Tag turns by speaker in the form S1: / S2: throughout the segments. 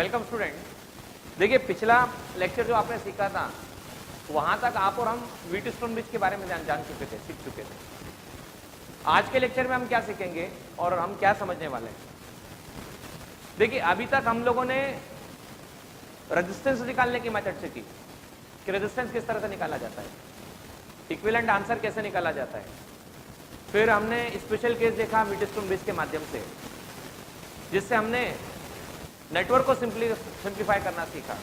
S1: Welcome student. देखिए पिछला lecture जो आपने सीखा था वहां तक आप और हम व्हीटस्टोन ब्रिज के बारे में जान चुके थे, सीख चुके थे। आज के लेक्चर में हम क्या सीखेंगे और हम क्या समझने वाले हैं। देखिए अभी तक हम लोगों ने रेजिस्टेंस निकालने की मेथड से की कि रेजिस्टेंस किस तरह से निकाला जाता है, इक्विवेलेंट आंसर कैसे निकाला जाता है। फिर हमने स्पेशल केस देखा व्हीटस्टोन ब्रिज के माध्यम से, जिससे हमने नेटवर्क को सिंप्लीफाई करना सीखा।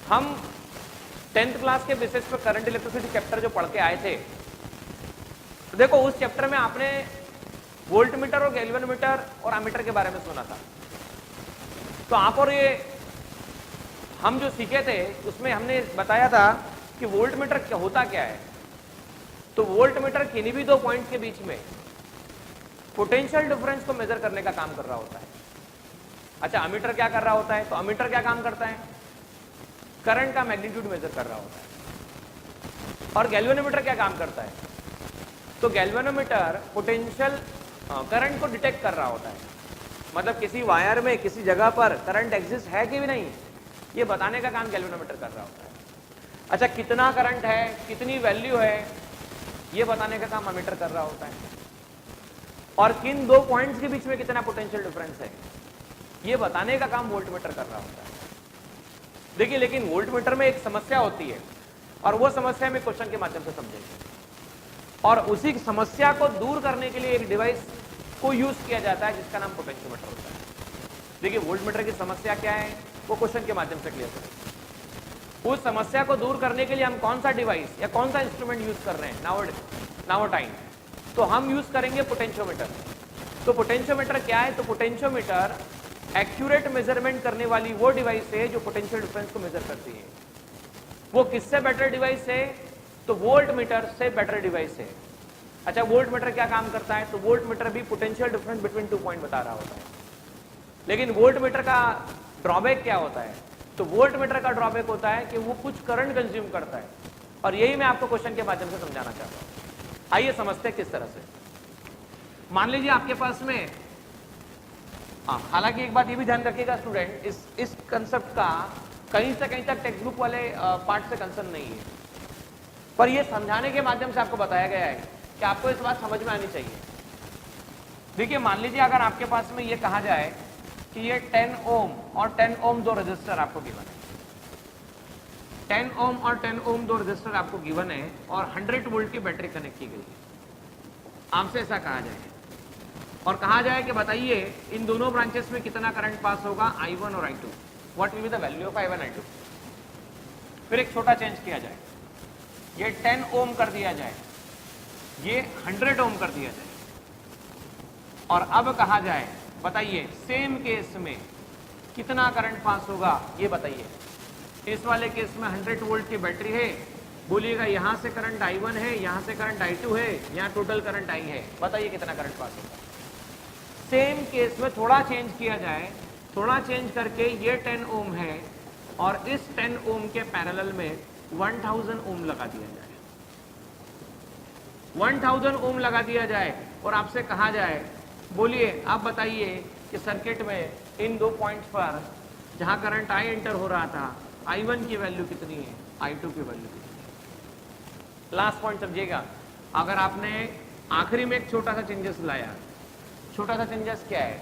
S1: हम 10th क्लास के बेसिस पर करंट इलेक्ट्रिसिटी चैप्टर जो पढ़ के आए थे, तो देखो उस चैप्टर में आपने वोल्ट मीटर और गैल्वेनोमीटर और एमीटर के बारे में सुना था। तो आप और ये हम जो सीखे थे उसमें हमने बताया था कि वोल्ट मीटर क्या होता क्या है। तो वोल्ट मीटर किन्हीं भी दो पॉइंट्स के बीच में पोटेंशियल डिफरेंस को मेजर करने का काम कर रहा होता है। अच्छा, अमीटर क्या कर रहा होता है? तो अमीटर क्या काम करता है? करंट का मैग्नीट्यूड मेजर कर रहा होता है। और गैल्वेनोमीटर क्या काम करता है? तो गैल्वेनोमीटर पोटेंशियल करंट को डिटेक्ट कर रहा होता है, मतलब किसी वायर में किसी जगह पर करंट एग्जिस्ट है कि भी नहीं, ये बताने का काम गैल्वेनोमीटर कर रहा होता है। अच्छा, कितना करंट है, कितनी वैल्यू है, ये बताने का काम अमीटर कर रहा होता है। और किन दो पॉइंट्स के बीच में कितना पोटेंशियल डिफरेंस है, ये बताने का काम वोल्टमीटर कर रहा होता है। देखिए लेकिन वोल्टमीटर में एक समस्या होती है और वो समस्या में क्वेश्चन के माध्यम से समझेंगे। और उसी समस्या को दूर करने के लिए एक डिवाइस को यूज किया जाता है जिसका नाम पोटेंशियोमीटर होता है। देखिए वोल्टमीटर की समस्या क्या है वो क्वेश्चन के माध्यम से क्लियर करें। उस समस्या को दूर करने के लिए हम कौन सा डिवाइस या कौन सा इंस्ट्रूमेंट यूज कर रहे हैं नाउ टाइम, तो हम यूज करेंगे पोटेंशियोमीटर। तो पोटेंशियोमीटर क्या है? तो पोटेंशियोमीटर एक्यूरेट मेजरमेंट करने वाली वो डिवाइस है जो पोटेंशियल डिफरेंस को मेजर करती है। वो किससे बेटर डिवाइस है? तो वोल्ट मीटर से बेटर डिवाइस है। अच्छा, वोल्ट मीटर क्या काम करता है? तो वोल्ट मीटर भी पोटेंशियल डिफरेंस बिटवीन 2 पॉइंट बता रहा होता है। लेकिन वोल्ट मीटर का ड्रॉबैक क्या होता है? तो वोल्ट मीटर का ड्रॉबैक होता है कि वो कुछ करंट कंज्यूम करता है, और यही मैं आपको क्वेश्चन के माध्यम से समझाना चाहता हूं। आइए समझते हैं किस तरह से। मान लीजिए आपके पास में, हालांकि एक बात ये भी ध्यान रखिएगा स्टूडेंट, इस कंसेप्ट का कहीं से कहीं तक टेक्स्ट बुक वाले पार्ट से कंसर्न नहीं है, पर ये समझाने के माध्यम से आपको बताया गया है कि आपको इस बात समझ में आनी चाहिए। देखिए मान लीजिए अगर आपके पास में ये कहा जाए कि ये 10 ओम और 10 ओम दो रजिस्टर आपको गिवन है, 10 ओम और 10 ओम दो रजिस्टर आपको गिवन है और 100 वोल्ट की बैटरी कनेक्ट की गई है। आपसे ऐसा कहा जाए और कहा जाए कि बताइए इन दोनों ब्रांचेस में कितना करंट पास होगा, I1 और I2, what will be the value of I1 I2। फिर एक छोटा चेंज किया जाए, ये 10 ओम कर दिया जाए, ये 100 ओम कर दिया जाए, और अब कहा जाए बताइए सेम केस में कितना करंट पास होगा, ये बताइए। इस वाले केस में 100 वोल्ट की बैटरी है, बोलिएगा यहां से करंट I1 है, यहां से करंट I2 है, यहां टोटल करंट I है, बताइए कितना करंट पास होगा। सेम केस में थोड़ा चेंज किया जाए, थोड़ा चेंज करके ये 10 ओम है और इस 10 ओम के पैरेलल में 1000 ओम लगा दिया जाए, 1000 ओम लगा दिया जाए और आपसे कहा जाए बोलिए आप बताइए कि सर्किट में इन दो पॉइंट्स पर जहां करंट I एंटर हो रहा था, I1 की वैल्यू कितनी है, I2 की वैल्यू कितनी है। लास्ट पॉइंट समझिएगा, अगर आपने आखिरी में एक छोटा सा चेंजेस लाया, छोटा सा चेंजेस क्या है,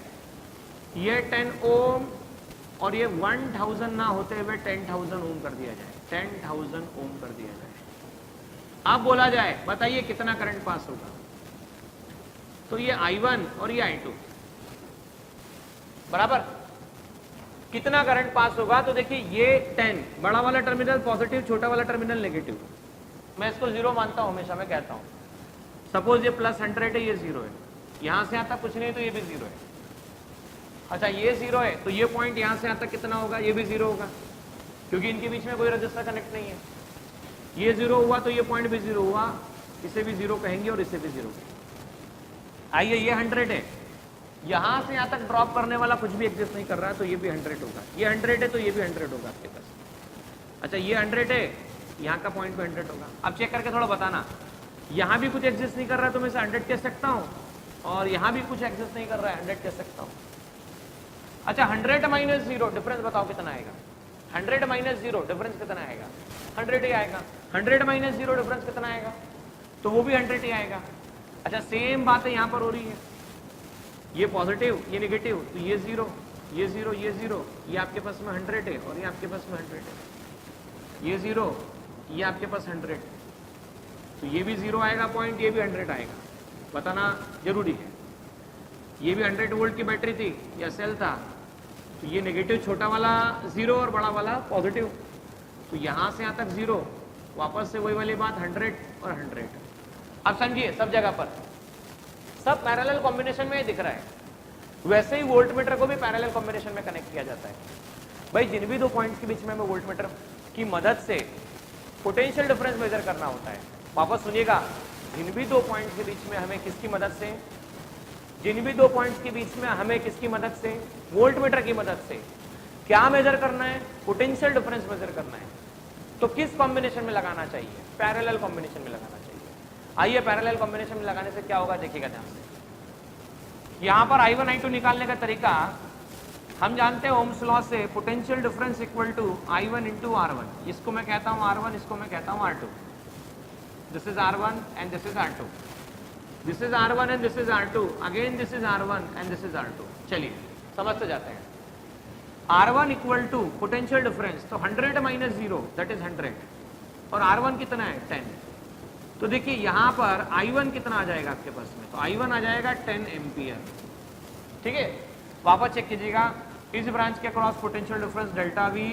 S1: ये 10 ओम और ये 1000 ना होते हुए 10,000 ओम कर दिया जाए, 10,000 ओम कर दिया जाए। अब बोला जाए बताइए कितना करंट पास होगा, तो ये I1 और ये I2 बराबर कितना करंट पास होगा। तो देखिए ये 10 बड़ा वाला टर्मिनल पॉजिटिव, छोटा वाला टर्मिनल नेगेटिव, मैं इसको 0 मानता हूं, हमेशा मैं कहता हूं। सपोज ये +100 है, ये 0 है, यहां से यहां तक कुछ नहीं तो ये भी 0 है। अच्छा ये 0 है तो ये पॉइंट यहां से यहां तक कितना होगा, ये भी 0 होगा, क्योंकि इनके बीच में कोई रजिस्टर कनेक्ट नहीं है। ये 0 हुआ तो ये पॉइंट भी 0 हुआ, इसे भी 0 कहेंगे और इसे भी 0 कहेंगे। आइए ये 100 है, यहां से यहां तक ड्रॉप करने वाला कुछ भी एग्जिस्ट नहीं कर रहा है, तो ये भी 100 होगा, ये 100 है तो ये भी 100 होगा आपके पास। अच्छा ये 100 है, यहाँ का पॉइंट भी 100 होगा। अब चेक करके थोड़ा बताना, यहाँ भी कुछ एग्जिस्ट नहीं कर रहा है तो मैं इसे 100 कह सकता हूँ, और यहाँ भी कुछ एग्जिस्ट नहीं कर रहा है 100 कह सकता हूँ। अच्छा 100 माइनस 0 डिफरेंस बताओ कितना आएगा? 100 माइनस 0 डिफरेंस कितना आएगा? 100 ही आएगा। 100 माइनस 0 डिफरेंस कितना आएगा? तो वो भी 100 ही आएगा। अच्छा सेम बातें यहां पर हो रही है, ये पॉजिटिव ये नेगेटिव, तो ये 0 ये 0 ये 0, ये आपके पास में 100 है और ये आपके पास में 100 है। ये 0 ये आपके पास 100, तो ये भी 0 आएगा पॉइंट, ये भी 100 आएगा, बताना जरूरी है। ये भी 100 वोल्ट की बैटरी थी या सेल था, तो ये नेगेटिव छोटा वाला 0 और बड़ा वाला पॉजिटिव, तो यहां से यहां तक 0, वापस से वही वाली बात 100 और 100। अब समझिए सब जगह पर सब पैरेलल कॉम्बिनेशन में दिख रहा है, वैसे ही वोल्ट मीटर को भी पैरेलल कॉम्बिनेशन में कनेक्ट किया जाता है। भाई जिन भी दो पॉइंट्स के बीच में हमें वोल्ट मीटर की मदद से पोटेंशियल डिफरेंस मेजर करना होता है, वापस सुनिएगा, जिन भी दो पॉइंट्स के बीच में हमें किसकी मदद से, जिन भी दो पॉइंट्स के बीच में हमें किसकी मदद से, वोल्ट मीटर की मदद से क्या मेजर करना है? पोटेंशियल डिफरेंस मेजर करना है। तो किस कॉम्बिनेशन में लगाना चाहिए? पैरेलल कॉम्बिनेशन में लगाना चाहिए। आइए पैरेलल कॉम्बिनेशन में लगाने से क्या होगा देखिएगा ध्यान से। यहां पर I1 I2 निकालने का तरीका हम जानते हैं ओम्स लॉ से, potential difference equal to I1 into R1। इसको मैं कहता हूं R1, इसको मैं कहता हूं R2। This is R1 and this is R2, this is R1 and this is R2, again this is R1 and this is R2। चलिए समझते जाते हैं। R1 equal to potential difference, तो 100 माइनस 0 दैट इज 100, और R1 कितना है 10। तो देखिए यहां पर I1 कितना आ जाएगा आपके पास में, तो I1 आ जाएगा 10 एम्पियर। ठीक है, वापस चेक कीजिएगा, इस ब्रांच के cross potential difference delta V,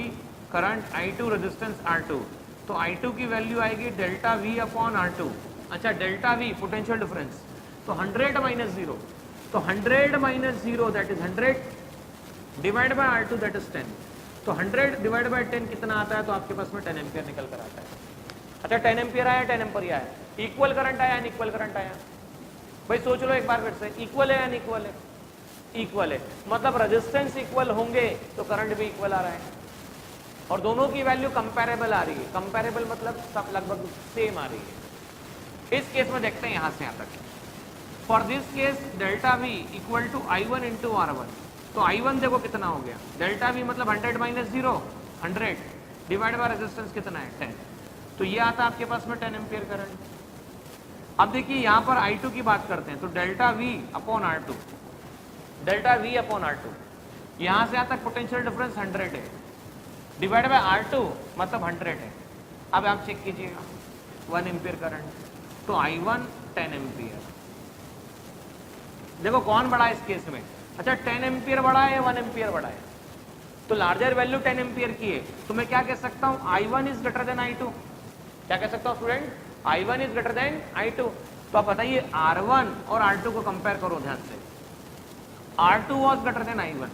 S1: current I2, resistance R2, तो I2 की वैल्यू आएगी डेल्टा V अपॉन R2। अच्छा डेल्टा V पोटेंशियल डिफरेंस, तो 100 माइनस 0, तो 100 minus 0 that is 100 divide by R2 that is 10, तो 100 डिवाइड बाय 10 कितना आता है? तो आपके पास में 10 एम्पियर निकल कर आता है। अच्छा 10 एम्पियर आया, 10 एम्पियर आया, इक्वल करंट आया, अनइक्वल करंट आया। भाई सोच लो एक बार फिर से, इक्वल है अनइक्वल है? इक्वल है, मतलब रेजिस्टेंस इक्वल होंगे तो करंट भी इक्वल आ रहा है, और दोनों की वैल्यू कंपैरेबल आ रही है। कंपैरेबल मतलब सब लगभग सेम आ रही है। इस केस में देखते हैं यहां से यहां तक। For this case delta V equal to I1 into R1, तो I1 देखो कितना हो गया, डेल्टा V मतलब 100 माइनस 0 100 डिवाइड बाय रेजिस्टेंस कितना है 10, तो ये आता है आपके पास में 10 एम्पियर करंट। अब देखिए यहां पर I2 की बात करते हैं, तो delta V upon R2, delta V upon R2, यहां से यहां तक पोटेंशियल डिफरेंस 100 है, डिवाइड बाय R2 मतलब 100 है। अब आप चेक कीजिएगा 1 एम्पियर करंट, तो I1 10 एम्पियर। देखो कौन बड़ा है इस केस में? अच्छा 10 एम्पियर बड़ा है या 1 एम्पियर बड़ा है? तो लार्जर वैल्यू 10 एम्पियर की है, तो मैं क्या कह सकता हूं? I1 is greater than I2। क्या कह सकता हूं student? I1 is greater than I2। तो आप बताइए R1 और R2 को कंपेयर करो ध्यान से। R2 was greater than I1,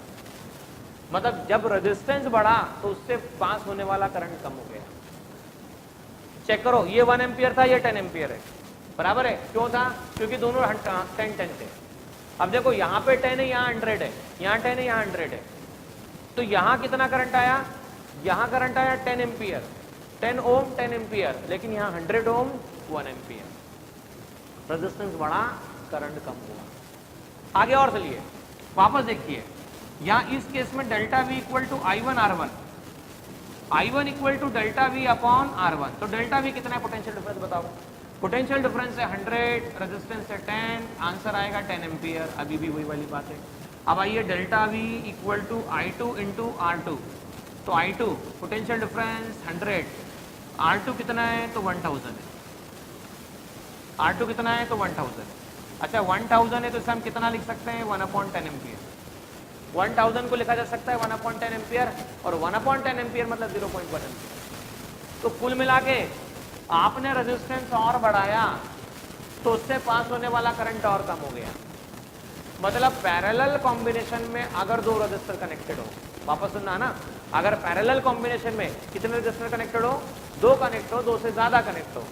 S1: मतलब जब रेजिस्टेंस बढ़ा तो उससे पास होने वाला करंट कम हो गया। चेक करो, ये 1 एम्पियर था, ये 10 एम्पियर है, बराबर है। क्यों था? क्योंकि दोनों 10 थे। अब देखो यहाँ पे 10 है, यहाँ 100 है, यहाँ 10 है, यहाँ 100 है, तो यहाँ कितना करंट आया? यहाँ करंट आया 10 एम्पियर, 10 ओम 10 एम्पियर, लेकिन यहाँ 100 ओम 1 एम्पियर। रेजिस्टेंस बढ़ा, करंट कम हुआ। आगे और चलिए, वापस देखिए, यहाँ इस केस में delta V equal to I1 R1, I1 equal to delta V upon R1, तो डेल्टा V कितना है? पोटेंशियल डिफरेंस बताओ। पोटेंशियल डिफरेंस है 100, रेजिस्टेंस है 10, आंसर आएगा 10 एम्पियर। अभी भी वही वाली बात है। अब आइए delta V equal to I2 into R2, तो I2 पोटेंशियल डिफरेंस 100, R2 कितना है? तो 1000 है। R2 कितना है? तो 1000। अच्छा 1000 है तो इसे हम कितना लिख सकते हैं? 1/10 एम्पियर। 1000 को लिखा जा सकता है 1/10 एम्पियर, और 1/10 एम्पियर मतलब 0.1 एम्पियर। तो कुल मिला के आपने रेजिस्टेंस और बढ़ाया तो उससे पास होने वाला करंट और कम हो गया। मतलब पैरेलल कॉम्बिनेशन में अगर दो रेजिस्टर कनेक्टेड हो, वापस सुनना ना, अगर पैरेलल कॉम्बिनेशन में कितने रेजिस्टर कनेक्टेड हो? 2 कनेक्ट हो, 2 से ज्यादा कनेक्ट हो,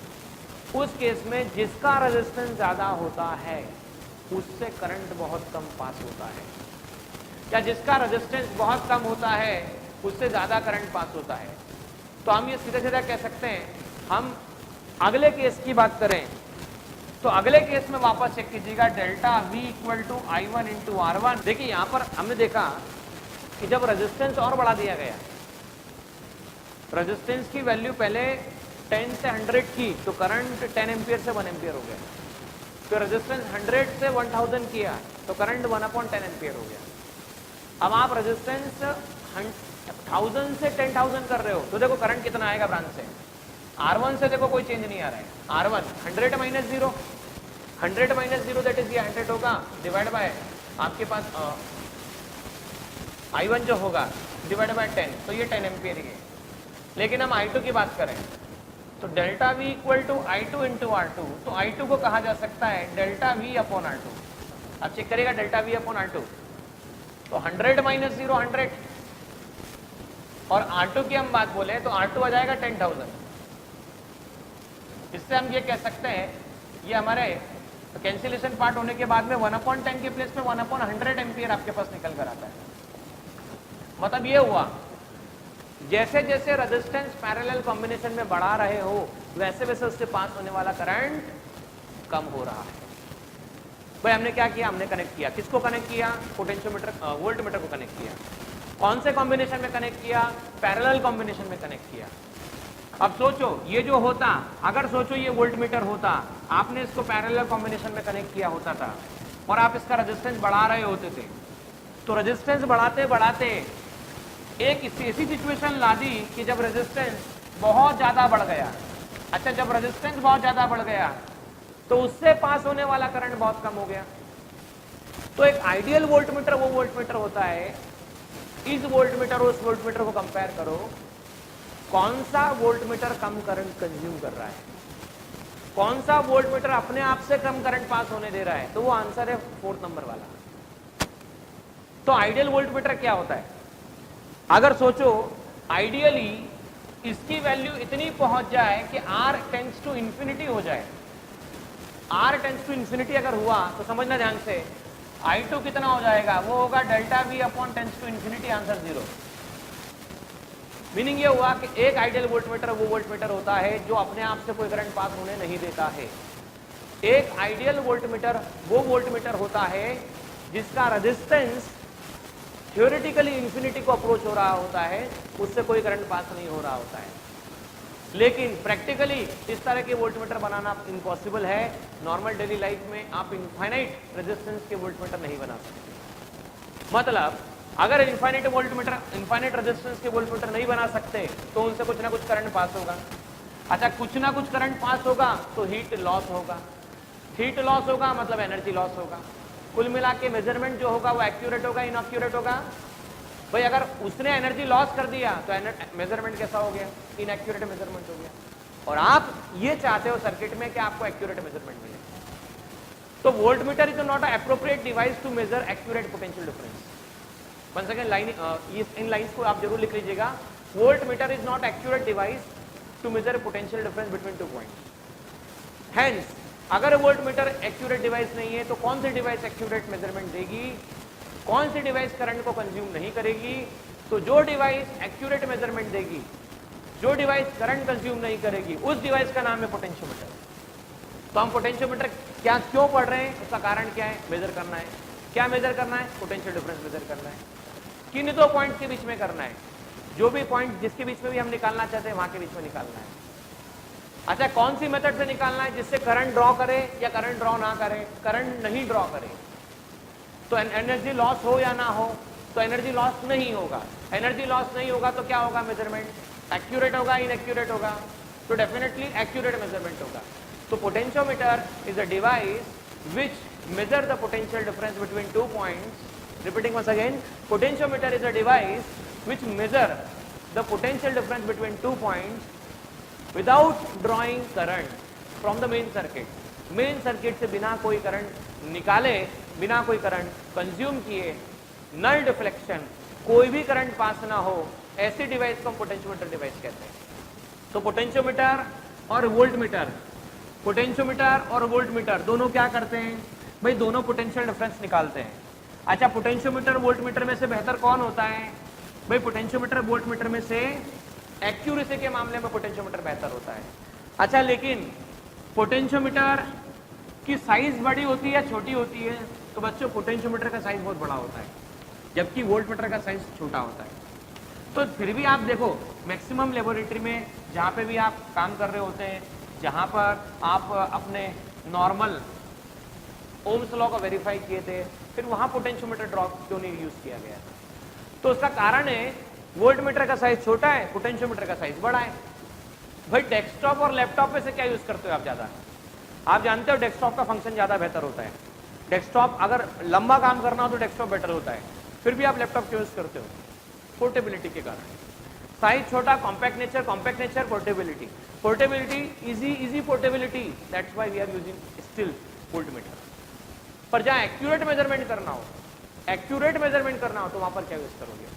S1: उस केस में जिसका रेजिस्टेंस ज्यादा होता है उससे करंट बहुत कम पास होता है, या जिसका रेजिस्टेंस बहुत कम होता है उससे ज्यादा करंट पास होता है। तो हम ये सीधे सीधा कह सकते हैं। हम अगले केस की बात करें तो अगले केस में वापस चेक कीजिएगा, delta V equal to I1 into R1। देखिए यहां पर हमने देखा कि जब रेजिस्टेंस और बढ़ा दिया गया, रेजिस्टेंस की वैल्यू पहले 10 से 100 की तो करंट 10 एम्पियर से 1 एम्पियर हो गया, फिर रेजिस्टेंस 100 से 1000 किया तो करंट 1/10 एम्पियर हो गया। अब आप रेजिस्टेंस 1000 से 10,000 कर रहे हो तो देखो करंट कितना आएगा ब्रांच से। R1 से देखो कोई चेंज नहीं आ रहा है, R1 100 minus 0, 100 minus 0 that is ये 100 होगा डिवाइड बाय आपके पास I1 जो होगा डिवाइड बाय 10, तो ये 10 एम्पियर ही है। लेकिन हम I2 की बात करें तो delta V equal to I2 into R2, तो I2 को कहा जा सकता है डेल्टा V अपॉन R2। अब चेक करेगा डेल्टा V अपॉन R2, तो 100 माइनस 0 100, और R2 की हम बात बोले तो R2 आ जाएगा 10,000। इससे हम ये कह सकते हैं, ये हमारे कैंसिलेशन पार्ट होने के बाद में 1/10 के प्लेस में 1/100 एम्पियर आपके पास निकल कर आता है। मतलब ये हुआ जैसे जैसे रेजिस्टेंस पैरेलल कॉम्बिनेशन में बढ़ा रहे हो वैसे वैसे उससे पास होने वाला करंट कम हो रहा है। भाई हमने क्या किया, हमने कनेक्ट किया, किसको कनेक्ट किया, पोटेंशियोमीटर वोल्टमीटर को कनेक्ट किया। कौन से कॉम्बिनेशन में कनेक्ट किया, पैरेलल कॉम्बिनेशन में कनेक्ट किया। अब सोचो ये जो होता, अगर सोचो ये वोल्टमीटर होता, आपने इसको पैरेलल कॉम्बिनेशन में कनेक्ट किया होता था और आप इसका रेजिस्टेंस बढ़ा रहे होते थे, तो रेजिस्टेंस बढ़ाते बढ़ाते एक ऐसी सिचुएशन ला दी कि जब रेजिस्टेंस बहुत ज्यादा बढ़ गया। अच्छा, जब रेजिस्टेंस बहुत ज्यादा बढ़ गया तो उससे पास होने वाला करंट बहुत कम हो गया। तो एक आइडियल वोल्टमीटर वो वोल्टमीटर होता है, इस वोल्टमीटर और उस वोल्टमीटर को कंपेयर करो, कौन सा वोल्टमीटर कम करंट कंज्यूम कर रहा है, कौन सा वोल्टमीटर अपने आप से कम करंट पास होने दे रहा है, तो वो आंसर है 4th नंबर वाला। तो आइडियल वोल्टमीटर क्या होता है, अगर सोचो आइडियली इसकी वैल्यू इतनी पहुंच जाए कि R टेंड्स टू इंफिनिटी हो जाए। R टेंड्स टू इंफिनिटी अगर हुआ तो समझना ध्यान से, I2 कितना हो जाएगा, वो होगा delta V upon tends to infinity, answer 0। Meaning ये हुआ कि एक आइडियल वोल्टमीटर वो वोल्टमीटर होता है जो अपने आप से कोई करंट पास होने नहीं देता है। एक आइडियल वोल्टमीटर वो वोल्टमीटर होता है जिसका रेजिस्टेंस थ्योरेटिकली इंफिनिटी को अप्रोच हो रहा होता है, उससे कोई करंट पास नहीं हो रहा होता है। लेकिन प्रैक्टिकली इस तरह के वोल्टमीटर बनाना इम्पॉसिबल है। नॉर्मल डेली लाइफ में आप इनफाइनाइट रेजिस्टेंस के वोल्टमीटर नहीं बना सकते। मतलब अगर इनफाइनाइट वोल्टमीटर, इनफाइनाइट रेजिस्टेंस के वोल्टमीटर नहीं बना सकते तो उनसे कुछ ना कुछ करंट पास होगा। अच्छा, कुछ ना कुछ करंट पास होगा तो हीट लॉस होगा, हीट लॉस होगा मतलब एनर्जी लॉस होगा। कुल मिला के मेजरमेंट जो होगा वो एक्यूरेट होगा, इनएक्यूरेट होगा। भाई अगर उसने एनर्जी लॉस कर दिया तो मेजरमेंट कैसा हो गया, इनएक्यूरेट मेजरमेंट हो गया। और आप ये चाहते हो सर्किट में कि आपको एक्यूरेट मेजरमेंट मिले। तो voltmeter is not appropriate device to measure accurate potential difference. One second line, इन लाइन्स को आप जरूर लिख लीजिएगा। Voltmeter is not accurate device to measure potential difference between 2 points. Hence अगर वोल्टमीटर एक्यूरेट डिवाइस नहीं है तो कौन सी डिवाइस एक्यूरेट मेजरमेंट देगी, कौन सी डिवाइस करंट को कंज्यूम नहीं करेगी। तो जो डिवाइस एक्यूरेट मेजरमेंट देगी, जो डिवाइस करंट कंज्यूम नहीं करेगी, उस डिवाइस का नाम है पोटेंशियोमीटर। तो हम पोटेंशियोमीटर क्या क्यों पढ़ रहे हैं, उसका कारण क्या है, मेजर करना है। क्या मेजर करना है, पोटेंशियल डिफरेंस मेजर करना है। किन 2 पॉइंट के बीच में करना है, जो भी पॉइंट जिसके बीच में भी हम निकालना चाहते हैं वहां के बीच में निकालना है। अच्छा, कौन सी मेथड से निकालना है, जिससे करंट ड्रॉ करे या करंट ड्रॉ ना करे, करंट नहीं ड्रॉ करे। तो एनर्जी लॉस हो या ना हो, तो एनर्जी लॉस नहीं होगा। एनर्जी लॉस नहीं होगा तो क्या होगा, मेजरमेंट एक्यूरेट होगा, इनएक्यूरेट होगा। तो डेफिनेटली एक्यूरेट मेजरमेंट होगा। तो potentiometer is a device which measure the potential difference between 2 points. Repeating once again, potentiometer is a device which measure the potential difference between 2 points without drawing current from the main circuit. Main circuit से बिना कोई current निकाले, बिना कोई current consume किए, null deflection, कोई भी current pass ना हो, ऐसी डिवाइस को हम पोटेंशियोमीटर डिवाइस कहते हैं। तो पोटेंशियोमीटर और वोल्टमीटर, पोटेंशियोमीटर और वोल्टमीटर दोनों क्या करते हैं भाई, दोनों पोटेंशियल डिफरेंस निकालते हैं। अच्छा, पोटेंशियोमीटर वोल्टमीटर में से बेहतर कौन होता है भाई, पोटेंशियोमीटर वोल्टमीटर में से एक्यूरेसी के मामले में पोटेंशियोमीटर बेहतर होता है। अच्छा, लेकिन पोटेंशियोमीटर की साइज बड़ी होती है या छोटी होती है, तो बच्चों पोटेंशियोमीटर का साइज बहुत बड़ा होता है। जबकि वोल्ट मीटर का साइज छोटा होता है। तो फिर भी आप देखो मैक्सिमम लेबोरेटरी में जहाँ पे भी आप काम कर रहे होते हैं, जहाँ पर आप अपने नॉर्मल ओम्स लॉ को वेरीफाई किए थे, फिर वहाँ पोटेंशियोमीटर ड्रॉप क्यों नहीं यूज किया गया? तो उसका कारण है वोल्ट मीटर का साइज छोटा है, पोटेंशियोमीटर का साइज बड़ा है। भाई डेस्कटॉप और लैपटॉप में से क्या यूज करते हो आप ज्यादा? आप जानते हो डेस्कटॉप का फंक्शन ज्यादा बेहतर होता है। डेस्कटॉप अगर लंबा काम करना हो तो डेस्कटॉप बेटर होता है, फिर भी आप लैपटॉप क्यों यूज करते हो? पोर्टेबिलिटी के कारण। साइज छोटा, compact nature, portability, easy portability, that's why we are using still voltmeter. पर जहां एक्यूरेट मेजरमेंट करना हो तो वहां पर क्या यूज करोगे?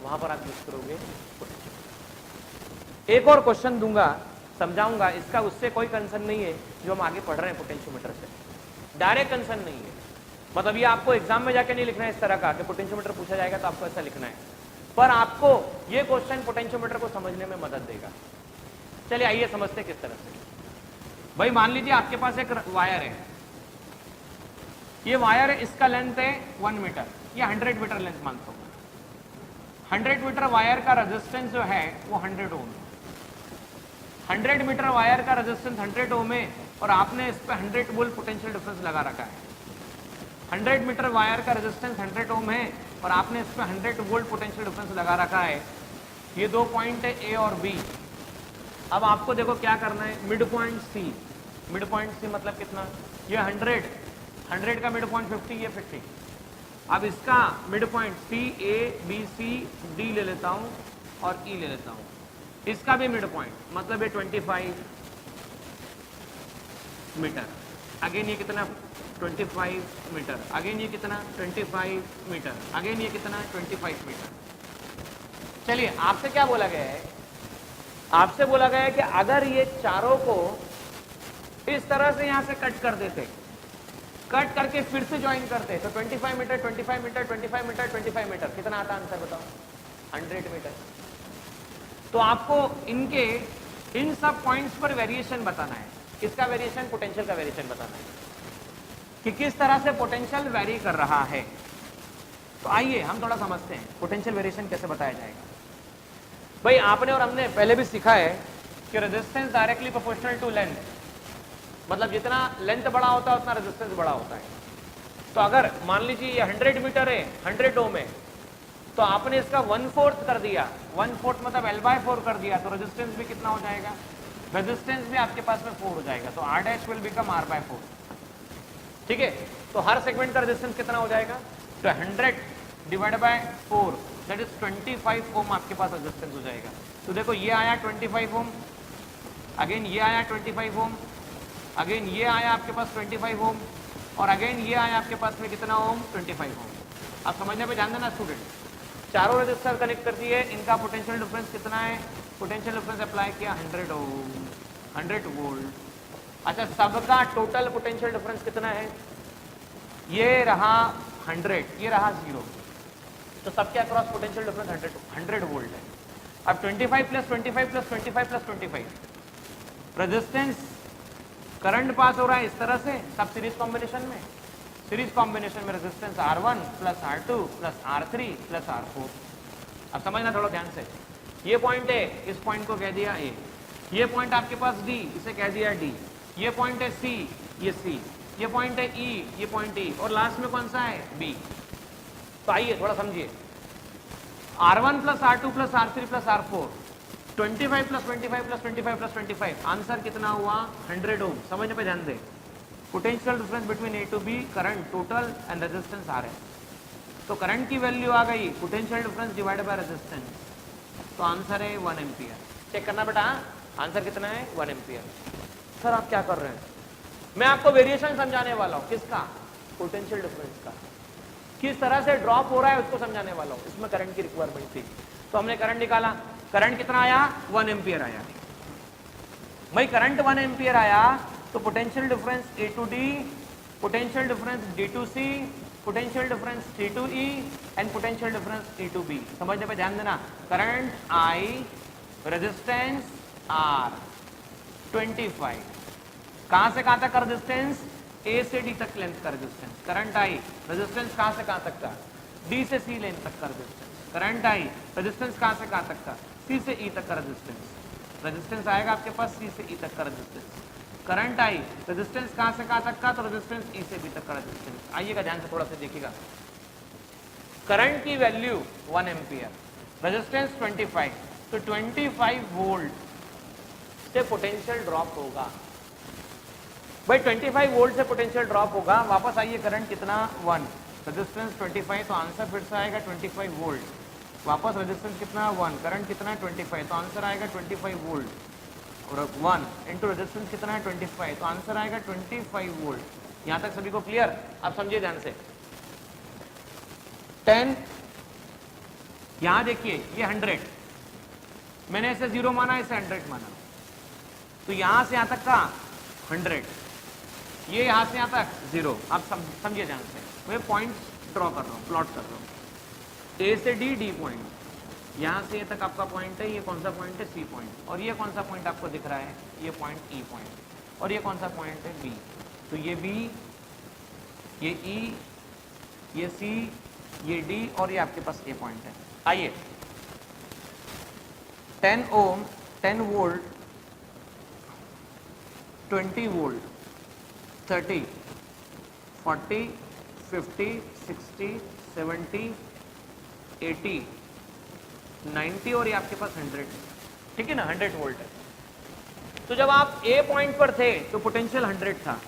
S1: वहां पर आप यूज करोगे पोटेंशियोमीटर। एक और क्वेश्चन दूंगा, समझाऊंगा, इसका उससे कोई कंसर्न नहीं है जो हम आगे पढ़ रहे हैं पोटेंशियोमीटर से, डायरेक्ट कंसर्न नहीं है। मतलब ये आपको एग्जाम में जाके नहीं लिखना है इस तरह का कि पोटेंशियोमीटर पूछा जाएगा तो आपको ऐसा लिखना है, पर आपको ये क्वेश्चन पोटेंशियोमीटर को समझने में मदद देगा। चलिए आइए समझते किस तरह से। भाई मान लीजिए आपके पास एक वायर है, ये वायर है, इसका लेंथ है 1 मीटर, ये 100 मीटर लेंथ मानता हूं। 100 मीटर वायर का रेजिस्टेंस जो है वो 100 ओम है। 100 मीटर वायर का रेजिस्टेंस 100 ओम है और आपने इस पर 100 वोल्ट पोटेंशियल डिफरेंस लगा रखा है। 100 मीटर वायर का रेजिस्टेंस 100 ओम है और आपने इस पर 100 वोल्ट पोटेंशियल डिफरेंस लगा रखा है। ये दो पॉइंट है ए और बी। अब आपको देखो क्या करना है, mid point C. Mid point C मतलब कितना? ये 100 का मिड पॉइंट 50, ये 50। अब इसका mid point C, A B C D ले लेता हूं और ई ले लेता हूं। इसका भी मिड पॉइंट मतलब ये 25 मीटर। अगेन ये कितना? 25 मीटर। अगेन ये कितना? 25 मीटर। अगेन ये कितना? 25 मीटर। चलिए आपसे क्या बोला गया है? आपसे बोला गया है कि अगर ये चारों को इस तरह से यहां से कट कर देते, कट करके फिर से ज्वाइन करते, तो 25 मीटर, 25 मीटर, 25 मीटर, 25 मीटर, कितना आता आंसर बताओ? 100 मीटर। तो आपको इनके इन सब पॉइंट्स पर वेरिएशन बताना है। किसका वेरिएशन? पोटेंशियल का वेरिएशन बताना है कि किस तरह से पोटेंशियल वेरी कर रहा है। तो आइए हम थोड़ा समझते हैं पोटेंशियल वेरिएशन कैसे बताया जाएगा। भाई आपने और हमने पहले भी सीखा है कि resistance directly proportional to length, मतलब जितना लेंथ बड़ा होता है उतना रेजिस्टेंस बड़ा होता है। तो अगर मान लीजिए ये 100 मीटर है, 100 ओम है, तो आपने इसका 1/4 कर दिया, 1/4 मतलब L/4 कर दिया, तो रेजिस्टेंस भी कितना हो जाएगा? रेजिस्टेंस भी आपके पास में 4 हो जाएगा, तो R dash will become R/4। ठीक है, तो हर सेगमेंट का रेजिस्टेंस कितना हो जाएगा? तो 100 डिवाइड बाय 4 दैट इज 25 ओम आपके पास रेजिस्टेंस हो जाएगा। तो देखो ये आया 25 ओम, अगेन ये आया 25 ओम, अगेन ये आया आपके पास 25 ओम, और अगेन ये आया आपके पास में कितना ओम? 25 ओम। आप समझने पे ध्यान देना स्टूडेंट, चारों रेजिस्टर कनेक्ट कर दिए, इनका पोटेंशियल डिफरेंस कितना है? पोटेंशियल डिफरेंस अप्लाई किया 100 ओम, 100 वोल्ट। अच्छा, सबका टोटल पोटेंशियल डिफरेंस कितना है? ये रहा 100, ये रहा 0, तो सबके अक्रॉस पोटेंशियल डिफरेंस 100 वोल्ट है। अब 25 plus 25 plus 25 plus 25, resistance current pass हो रहा है इस तरह से, सब सीरीज कॉम्बिनेशन में। सीरीज कॉम्बिनेशन में resistance R1 plus R2 plus R3 plus R4। अब समझना थोड़ा ध्यान से, ये पॉइंट है, इस पॉइंट को कह दिया A, ये पॉइंट आपके पास D, इसे कह दिया D, ये पॉइंट है C, ये C, ये पॉइंट है E, ये पॉइंट E, और लास्ट में कौन सा है? B। तो आइए थोड़ा समझिए, R1 plus R2 plus R3 plus R4, 25 plus 25 plus 25 plus 25, answer कितना हुआ? 100 ओम। समझने पे ध्यान दें, potential difference between A to B, current total and resistance R है। तो करंट की वैल्यू आ गई, potential difference divided by resistance, तो आंसर है 1 एम्पियर। चेक करना बेटा, आंसर कितना है? 1 एम्पियर। सर आप क्या कर रहे हैं? मैं आपको वेरिएशन समझाने वाला हूं। किसका? पोटेंशियल डिफरेंस का। किस तरह से ड्रॉप हो रहा है उसको समझाने वाला हूं। इसमें करंट की रिक्वायरमेंट थी, तो हमने करंट निकाला। करंट कितना आया? 1 एम्पियर आया। भाई करंट 1 एम्पियर आया तो potential difference A to D, potential difference D to C, potential difference C to E and potential difference E to B. समझने पे ध्यान देना, करंट आई, रेजिस्टेंस आर, 25, कहां से कहां तक का रेजिस्टेंस? ए से डी तक लेंथ का रेजिस्टेंस। करंट आई, रेजिस्टेंस कहां से कहां तक का? डी से सी लेन तक का रेजिस्टेंस। करंट आई, रेजिस्टेंस कहां से कहां तक का, सी से ई तक का रेजिस्टेंस। रेजिस्टेंस आएगा आपके पास सी से ई तक का रेजिस्टेंस। करंट आई, रेजिस्टेंस कहां से कहां तक का, तो रेजिस्टेंस ई से बी तक का रेजिस्टेंस। आइएगा ध्यान से थोड़ा सा देखिएगा। करंट की वैल्यू 1 एम्पियर, रेजिस्टेंस 25, तो 25 वोल्ट से पोटेंशियल ड्रॉप होगा। भाई 25 वोल्ट से पोटेंशियल ड्रॉप होगा। वापस आइए, करंट कितना 1, रेजिस्टेंस 25, तो आंसर फिर से आएगा 25 वोल्ट। वापस रेजिस्टेंस कितना 1, करंट कितना 25, तो आंसर आएगा 25 वोल्ट। और 1 इंटू रेजिस्टेंस कितना है 25, तो आंसर आएगा 25 वोल्ट। यहां तक सभी को क्लियर? अब समझिए ध्यान से। 10, यहां देखिए ये 100, मैंने इसे 0 माना, इसे 100 माना, तो यहां से यहां तक का 100, ये यहां से यहां तक 0। आप समझिए ध्यान से, मैं पॉइंट्स ड्रॉ कर रहा हूं, प्लॉट कर रहा हूं। ए से डी, डी पॉइंट, यहां से ये तक आपका पॉइंट है। ये कौन सा पॉइंट है, सी पॉइंट। और ये कौन सा पॉइंट आपको दिख रहा है, ये पॉइंट ई पॉइंट। और ये कौन सा पॉइंट है, बी। तो ये बी, ये ई, ये सी, ये डी, और ये आपके पास ए पॉइंट है। आइए, 10 ओम, 10 वोल्ट, 20 वोल्ट, 30, 40, 50, 60, 70, 80, 90, और ये आपके पास 100, ठीक है ना, 100 वोल्ट है। तो जब आप ए पॉइंट पर थे तो पोटेंशियल 100 था।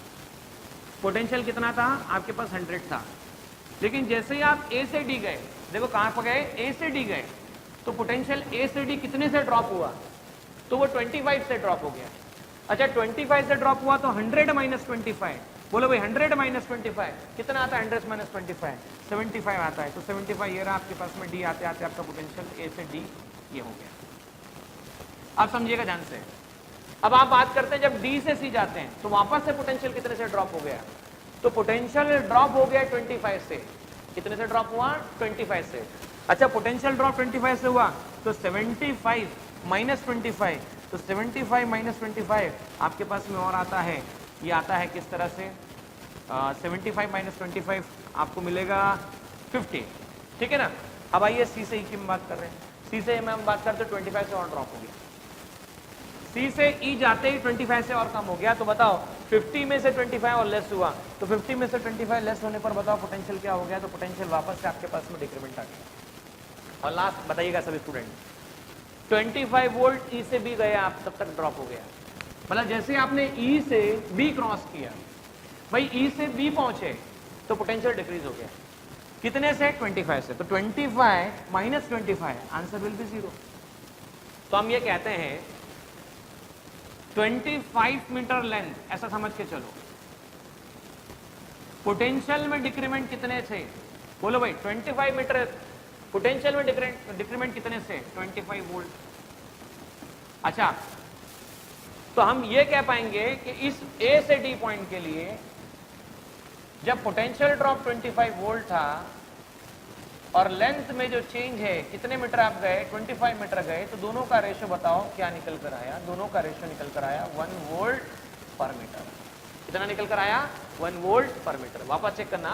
S1: पोटेंशियल कितना था आपके पास, 100 था। लेकिन जैसे ही आप ए से डी गए, देखो कहां पर गए, ए से डी गए, तो पोटेंशियल ए से डी कितने से ड्रॉप हुआ, तो वो 25 से ड्रॉप हो गया। अच्छा 25 से ड्रॉप हुआ तो 100 माइनस 25, बोलो भाई 100 माइनस 25 कितना आता है, 100 माइनस 25 75 आता है। तो 75 ये रहा आपके पास में, डी आते आते आपका पोटेंशियल ए से डी ये हो गया। आप समझिएगा ध्यान से। अब आप बात करते हैं जब डी से सी जाते हैं तो वापस से पोटेंशियल कितने से ड्रॉप हो गया, तो पोटेंशियल ड्रॉप हो गया 25 से। कितने से ड्रॉप हुआ, 25 से। अच्छा पोटेंशियल ड्रॉप 25 से हुआ तो 75 माइनस 25, तो 75 माइनस 25 आपके पास में और आता है, ये आता है किस तरह से, 75 माइनस 25 आपको मिलेगा 50, ठीक है ना। अब आइए सी से ई की हम बात कर रहे हैं। सी से हम बात करते हैं 25 से और ड्रॉप हो गया। सी से ई जाते ही 25 से और कम हो गया। तो बताओ 50 में से 25 और लेस हुआ, तो 50 में से 25 लेस होने पर बताओ पोटेंशियल क्या हो गया, तो पोटेंशियल वापस से आपके पास में डिक्रीमेंट आ गया। और लास्ट बताइएगा सभी स्टूडेंट, 25 वोल्ट ई से बी गया आप तब तक ड्रॉप हो गया। मतलब जैसे आपने ई से बी क्रॉस किया, भाई ई से बी पहुंचे तो पोटेंशियल डिक्रीज हो गया। कितने से, 25 से। तो 25 माइनस 25 आंसर विल बी 0। तो हम ये कहते हैं 25 मीटर लेंथ, ऐसा समझ के चलो। पोटेंशियल में डिक्रीमेंट कितने थे, बोलो भाई 25 मीटर पोटेंशियल में डिक्रीमेंट कितने से, 25 वोल्ट। अच्छा तो हम ये कह पाएंगे कि इस ए से डी पॉइंट के लिए जब पोटेंशियल ड्रॉप 25 वोल्ट था और लेंथ में जो चेंज है, कितने मीटर आप गए, 25 मीटर गए, तो दोनों का रेशियो बताओ क्या निकल कर आया। दोनों का रेशियो निकल कर आया 1 वोल्ट पर मीटर। कितना निकल कर आया, 1 वोल्ट पर मीटर। वापस चेक करना,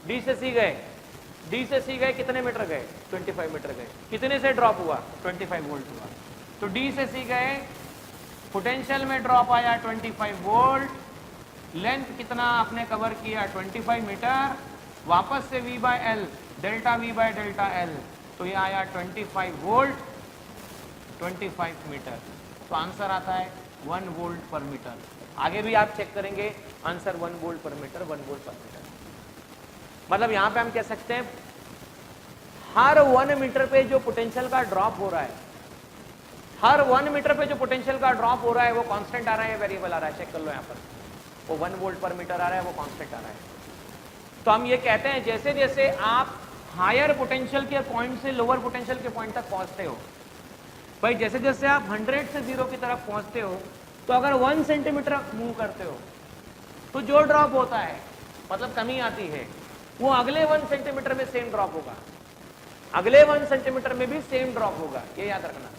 S1: डी से सी गए, डी से सी गए कितने मीटर गए, 25 मीटर गए, कितने से ड्रॉप हुआ, 25 वोल्ट हुआ। तो डी से सी गए, पोटेंशियल में ड्रॉप आया 25 वोल्ट, लेंथ कितना आपने कवर किया 25 मीटर, वापस से V by L, delta V by delta L, तो ये आया 25 वोल्ट 25 मीटर। तो आंसर आता है 1 वोल्ट पर मीटर। आगे भी आप चेक करेंगे आंसर 1 वोल्ट पर मीटर, 1 वोल्ट पर मीटर। मतलब यहां पे हम कह सकते हैं हर 1 मीटर पे जो पोटेंशियल का ड्रॉप हो रहा है, हर 1 मीटर पे जो पोटेंशियल का ड्रॉप हो रहा है वो कांस्टेंट आ रहा है, वेरिएबल आ रहा है, चेक कर लो यहां पर। वो 1 वोल्ट पर मीटर आ रहा है, वो कांस्टेंट आ रहा है। तो हम ये कहते हैं जैसे जैसे आप हायर पोटेंशियल के पॉइंट से लोअर पोटेंशियल के पॉइंट तक पहुंचते हो, भाई जैसे जैसे आप 100 से 0 की तरफ पहुंचते हो, तो अगर 1 सेंटीमीटर मूव करते हो तो जो ड्रॉप होता है, मतलब कमी आती है, वो अगले 1 सेंटीमीटर में सेम ड्रॉप होगा, अगले 1 सेंटीमीटर में भी सेम ड्रॉप होगा। ये याद रखना।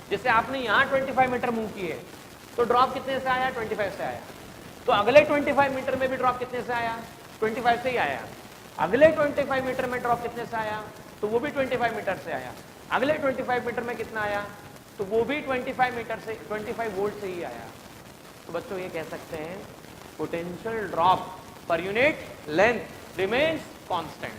S1: जैसे आपने यहां 25 मीटर मूव किए तो ड्रॉप कितने से आया, 25 से आया, तो अगले 25 मीटर में भी ड्रॉप कितने से आया, 25 से ही आया। अगले 25 मीटर में ड्रॉप कितने से आया, तो वो भी 25 मीटर से आया। अगले 25 मीटर में कितना आया, तो वो भी 25 मीटर से 25 वोल्ट से ही आया। तो बच्चों ये कह सकते हैं potential drop per unit length remains constant.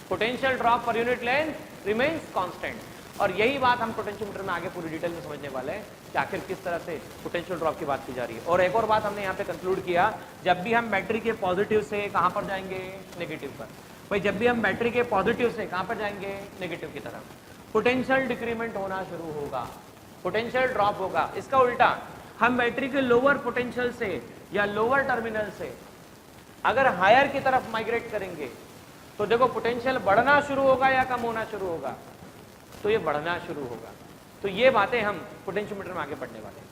S1: Potential drop per unit length remains constant. और यही बात हम पोटेंशियोमीटर में आगे पूरी डिटेल में समझने वाले हैं कि आखिर किस तरह से पोटेंशियल ड्रॉप की बात की जा रही है। और एक और बात हमने यहाँ पे कंक्लूड किया, जब भी हम बैटरी के पॉजिटिव से कहां पर जाएंगे, नेगेटिव पर। भाई जब भी हम बैटरी के पॉजिटिव से कहां पर जाएंगे, नेगेटिव की तरफ, पोटेंशियल डिक्रीमेंट होना शुरू होगा, पोटेंशियल ड्रॉप होगा। इसका उल्टा हम बैटरी के लोअर पोटेंशियल से या लोअर टर्मिनल से अगर हायर की तरफ माइग्रेट करेंगे तो देखो पोटेंशियल बढ़ना शुरू होगा या कम होना शुरू होगा, तो ये बढ़ना शुरू होगा। तो ये बातें हम पोटेंशियोमीटर में आगे पढ़ने वाले हैं।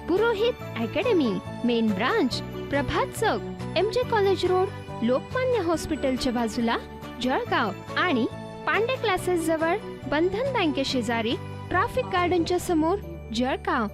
S2: पुरोहित अकॅडमी, मेन ब्रांच, प्रभात चौक, MJ कॉलेज रोड, लोकमान्य हॉस्पिटलच्या बाजूला, जळगाव आणि पांडे क्लासेस जवळ, बंधन बँके शेजारी, ट्रॅफिक गार्डनच्या समोर, जळगाव।